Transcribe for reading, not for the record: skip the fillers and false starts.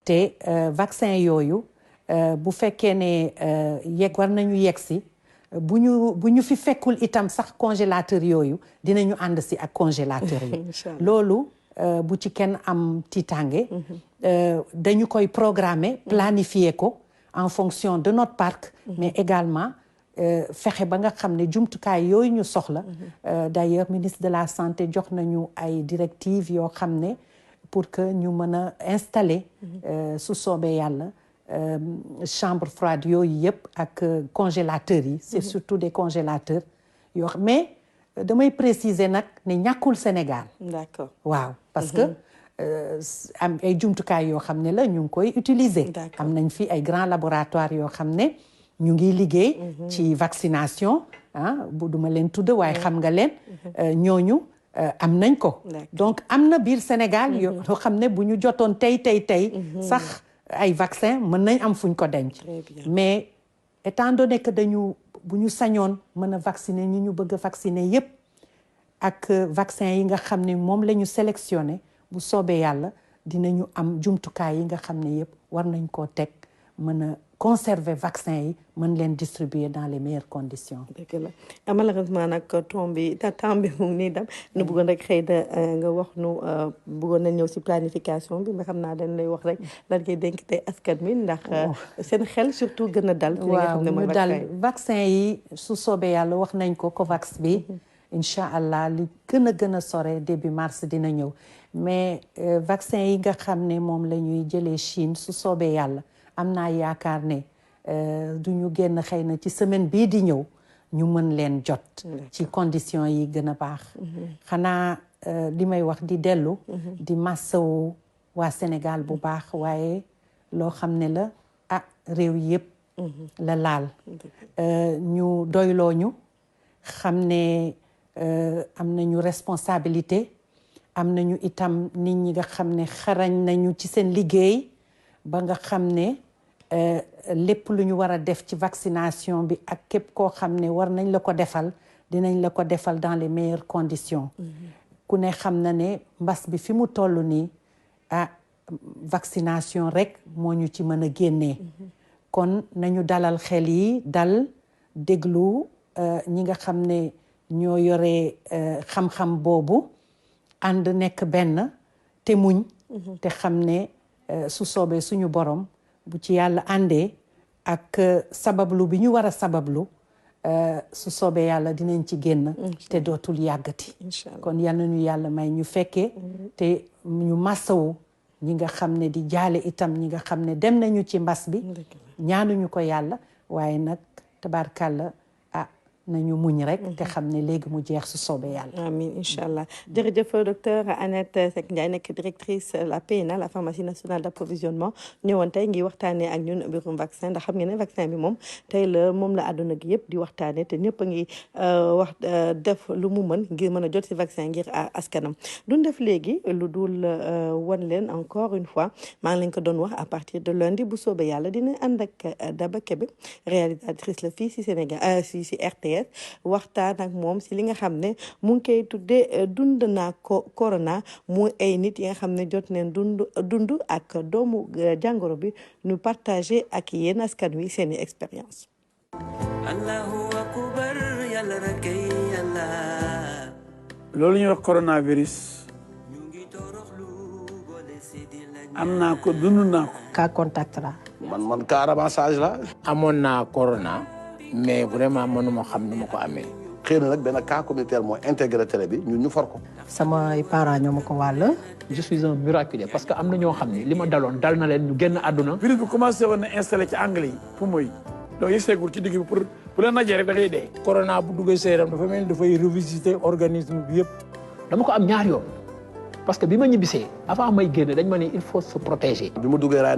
te vaccin yooyu bu fekkee ne war nañu yegg si bu ñu fi fekkul itam sax congélateur yooyu dinañu ànd si ak congélateur yi loolu bu ci kenn am tiitange dañu koy programmer planifier ko en fonction de notre parc mais également fexe ba nga xam ne jumtukaay yooyu ñu soxla d'ailleurs ministre de la santé jox nañu ay directives yoo xam ne pour que ñu mën a installer su soobee yàlla chambre froide yooyu yëpp ak congélateurs yi c'est surtout des congélateurs yoo xam mais damay préciser nag ne ñàkkul Sénégal d'accord waaw parce que am ay jumtukaay yoo xam ne la ñu ngi koy utiliser am nañ fi ay grands laboratoires yoo xam ne ñu ngi liggéey ci vaccination bu duma leen tudd waaye xam nga leen ñooñu am nañ ko donc am na biir Sénégal yoo xam ne bu ñu jotoon tey sax ay vaccin mën nañ am fuñ ko denc mais étant donné que bu ñu sañoon mën a vacciner ñi ñu bëgg a vacciner yépp ak vaccin yi nga xam ne moom la ñu sélectionné bu soobee yàlla dinañu am jumtukaay yi nga xam ne yépp war nañ koo teg mën a conserver vaccin yi mën leen distribuer dans les meilleures conditions. dëgg la malheureusement nag temps bi mu ngi nii dem nu bëggoon rek xëy na nga wax nu bëggoon na ñëw si planification bi mais xam naa dañ lay wax rek lan ngay dénk tey askan mi ndax seen xel surtout gën a dal. li nga xam ne mooy vaccin yi su soobee yàlla wax nañ ko COVAX bi. incha allah li gën a sore début mars dina ñëw mais vaccin yi nga xam ne moom la ñuy jëlee Chine su soobee yàlla. am naa yaakaar ne du ñu génn xëy na ci semaine bii di ñëw ñu mën leen jot ci conditions yi gën a baax xanaa li may wax di dellu di massawu waa Sénégal bu baax waaye loo xam ne la réew yëpp la laal ñu doyloo ñu xam ne am nañu responsabilité am nañu itam nit ñi nga xam ne xarañ nañu ci seen liggéey ba nga xam ne lépp lu ñu war a def ci vaccination bi ak képp koo xam ne war nañ la ko defal dinañ la ko defal dans les meilleures conditions ku ne xam na ne mbas bi fi mu toll nii vaccination rek moo ñu ci mën a génnee kon nañu dalal xel yi dal déglu ñi nga xam ne ñoo yore xam-xam boobu ànd nekk benn te muñ te xam ne su soobee suñu borom bu ci yàlla àndee ak sabablu bi ñu war a sabablu su soobee yàlla dinañ ci génn te dootul yàggati kon yal nañu yàlla may ñu fekkee te ñu massawu ñi nga xam ne di jaale itam ñi nga xam ne dem nañu ci mbas bi ñaanuñu ko yàlla waaye nag tabaarkàlla nañu muñ rek te xam ne léegi mu jeex su soobee yàlla. amiin incha allah jërëjëf docteur Annette Seck Ndiaye nekk directrice la PNA la pharmacie nationale d'approvisionnement ñëwoon tey ngi waxtaanee ak ñun mbirum vaccin ndax xam ngeen ne vaccin bi moom tey moom la àdduna gi yëpp di waxtaanee te ñëpp a ngi wax def lu mu mën ngir mën a jot ci vaccin ngir askanam duñ def léegi lu dul wan leen encore une fois maa ngi leen ko doon wax à partir de lundi bu soobee yàlla dina ànd ak Daba Kébé réalisatrice la fii si Sénégal si RTS. waxtaan ak moom si li nga xam ne mu ngi koy tuddee dund naa corona mu ay nit yi nga xam ne jot neen dund ak doomu jàngoro bi ñu partagé ak yéen askan wi seeni expérience. Allahu akbar yàlla rek yàlla. loolu ñuy wax coronavirus am naa ko dund naa ko. cas contact la. man cas ramassage la. amoon naa corona. mais vraiment mënuma xam ni ma ko amee. xëy na nag benn cas communautaire moo intégré télé bi ñun ñu for ko. samay parents ñoo ma ko wàll. je suis un miraculé parce que am na ñoo xam ne li ma daloon dal na leen ñu génn àdduna. virus bi commencé woon na installé ci anglais yi poumon yi donc yëg seegul ci digg bi pour bu la najee rek da ngay dee. corona bu duggee sa yaram dafa mel ni dafay revisiter organisme bi yëpp. dama ko am ñaar yoon parce que bi ma ñibbisee avant may génn dañ ma ne il faut se protéger. bi mu duggee raay